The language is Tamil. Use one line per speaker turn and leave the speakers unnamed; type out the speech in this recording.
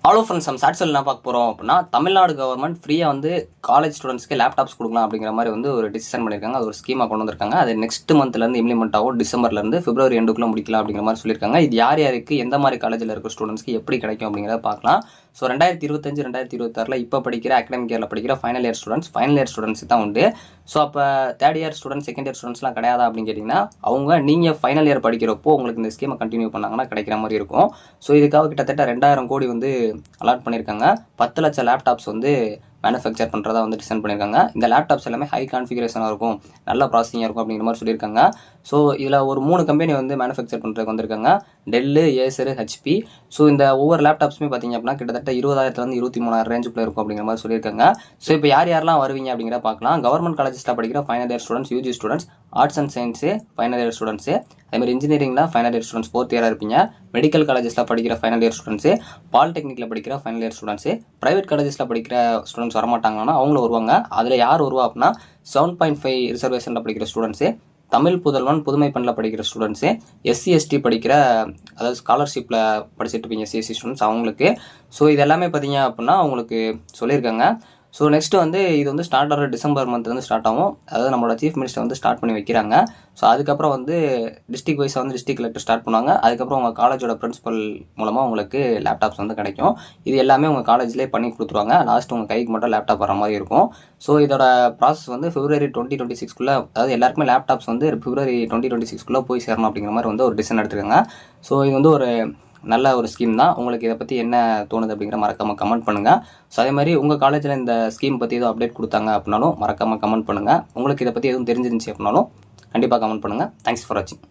ஹலோ ஃப்ரெண்ட்ஸ், நம்ம ஷார்ட்ஸில் என்ன பார்க்க போகிறோம் அப்படின்னா, தமிழ்நாடு கவர்மெண்ட் ஃப்ரீயாக வந்து காலேஜ் ஸ்டூடெண்ட்ஸ்க்கு லேப்டாப்ஸ் கொடுக்கலாம் அப்படிங்கிற மாதிரி வந்து ஒரு டிசிஷன் பண்ணியிருக்காங்க. அது ஒரு ஸ்கீமாக கொண்டு வந்திருக்காங்க. அது நெக்ஸ்ட் மந்த்லேருந்து இம்ப்ளிமெண்ட் ஆகும். டிசம்பர்லேருந்து பிப்ரவரி எண்டுக்குள்ளே முடிக்கலாம் அப்படிங்கிற மாதிரி சொல்லியிருக்காங்க. இது யார் யாருக்கு எந்த மாதிரி காலேஜில் இருக்கிற ஸ்டூடெண்ட்ஸ்க்கு எப்படி கிடைக்கும் அப்படிங்கிறத பார்க்கலாம். ஸோ 2025 2026 இப்போ படிக்கிற அகாடமிக் இயரில் படிக்கிற ஃபைனல் இயர் ஸ்டூடெண்ட்ஸ் தான் உண்டு. ஸோ அப்போ third year students, second year ஸ்டூடெண்ட்ஸ்லாம் கிடையாதா அப்படின்னு கேட்டிங்கன்னா, நீங்கள் ஃபைனல் இயர் படிக்கிறப்போ உங்களுக்கு இந்த ஸ்கீமை கண்டினியூ பண்ணாங்கன்னா கிடைக்கிற மாதிரி இருக்கும். ஸோ இதுக்காக கிட்டத்தட்ட 2000 கோடி வந்து அலாட் பண்ணியிருக்காங்க. 10 லட்சம் லேப்டாப்ஸ் வந்து மேனுஃபேக்சர் பண்ணுறதா வந்து டிசைன் பண்ணியிருக்காங்க. இந்த லேப்டாப்ஸ் எல்லாமே ஹை கான்ஃபிகரேஷனாக இருக்கும், நல்ல ப்ராசஸிங்காக இருக்கும் அப்படிங்கிற மாதிரி சொல்லியிருக்காங்க. ஸோ இதில் ஒரு 3 கம்பெனி வந்து மேனுஃபேக்சர் பண்ணுறதுக்கு வந்திருக்காங்க. Tell, Acer, HP. ஸோ இந்த ஒவ்வொரு லேப்டாப்ஸுமே பார்த்திங்க அப்படின்னா கிட்டத்தட்ட 20,000 23,000 ரேஞ்சுக்குள்ளே இருக்கும் அப்படிங்கிற மாதிரி சொல்லியிருக்காங்க. ஸோ இப்போ யாரெல்லாம் வருவீங்க அப்படிங்கிற பார்க்கலாம். கவர்மெண்ட் காலேஜஸில் படிக்கிற final year students, UG students, arts and science final year students, அதேமாதிரி இன்ஜினியரிங்கில் ஃபைனல் இயர் ஸ்டூடெண்ட்ஸ் 4th இயராக இருப்பீங்க. மெடிக்கல் காலேஜஸில் படிக்கிற ஃபைனல் இயர் ஸ்டூடெண்ட்ஸு, பாலிடெக்னிக்கில் படிக்கிற ஃபைனல் இயர் ஸ்டூடெண்ட்ஸு, ப்ரைவேட் காலேஜஸில் படிக்கிற ஸ்டூடெண்ட்ஸ் வரமாட்டாங்கன்னா அவங்களும் வருவாங்க. அதில் யார் வருவா அப்படின்னா 7.5 ரிசர்வேஷனில் படிக்கிற ஸ்டூடெண்ட்ஸு, தமிழ் புதல்வன் புதுமை பெண்ணில் படிக்கிற ஸ்டூடெண்ட்ஸு, எஸ்சி எஸ்டி படிக்கிற, அதாவது ஸ்காலர்ஷிப்பில் படிச்சுட்டு இருப்பீங்க எஸ்சி எஸ்சி ஸ்டூடெண்ட்ஸ் அவங்களுக்கு. ஸோ இது எல்லாமே பார்த்தீங்க அப்படின்னா அவங்களுக்கு சொல்லியிருக்காங்க. ஸோ நெக்ஸ்ட்டு வந்து இது வந்து ஸ்டார்ட் ஆகிற டிசம்பர் மந்த்லேருந்து ஸ்டார்ட் ஆகும். அதாவது நம்மளோட சீஃப் மினிஸ்டர் வந்து ஸ்டார்ட் பண்ணி வைக்கிறாங்க. ஸோ அதுக்கப்புறம் வந்து டிஸ்ட்ரிக்ட் வைஸாக வந்து டிஸ்ட்ரிக்ட் கலெக்டர் ஸ்டார்ட் பண்ணுவாங்க. அதுக்கப்புறம் உங்கள் காலேஜோட பிரின்சிபல் மூலமாக உங்களுக்கு லேப்டாப்ஸ் வந்து கிடைக்கும். இது எல்லாமே உங்கள் காலேஜ்லேயே பண்ணி கொடுத்துருவாங்க. லாஸ்ட் உங்கள் கைக்கு மட்டும் லேப்டாப் வர மாதிரி இருக்கும். ஸோ இதோட ப்ராசஸ் வந்து பிப்ரவரி 2026 அதாவது எல்லாருக்குமே லேப்டாப்ஸ் வந்து பிப்ரவரி 2026 போய் சேரணும் அப்படிங்கிற மாதிரி வந்து ஒரு டிசிஷன் எடுத்துருக்காங்க. ஸோ இது வந்து ஒரு நல்ல ஒரு ஸ்கீம் தான். உங்களுக்கு இதை பற்றி என்ன தோணுது அப்படிங்கிற மறக்காமல் கமெண்ட் பண்ணுங்கள். ஸோ அதே மாதிரி உங்கள் காலேஜில் இந்த ஸ்கீம் பற்றி எதுவும் அப்டேட் கொடுத்தாங்க அப்படின்னாலும் மறக்காமல் கமெண்ட் பண்ணுங்கள். உங்களுக்கு இதை பற்றி எதுவும் தெரிஞ்சிருந்துச்சு அப்படின்னாலும் கண்டிப்பாக கமெண்ட் பண்ணுங்கள். தேங்க்ஸ் ஃபார் வாட்சிங்.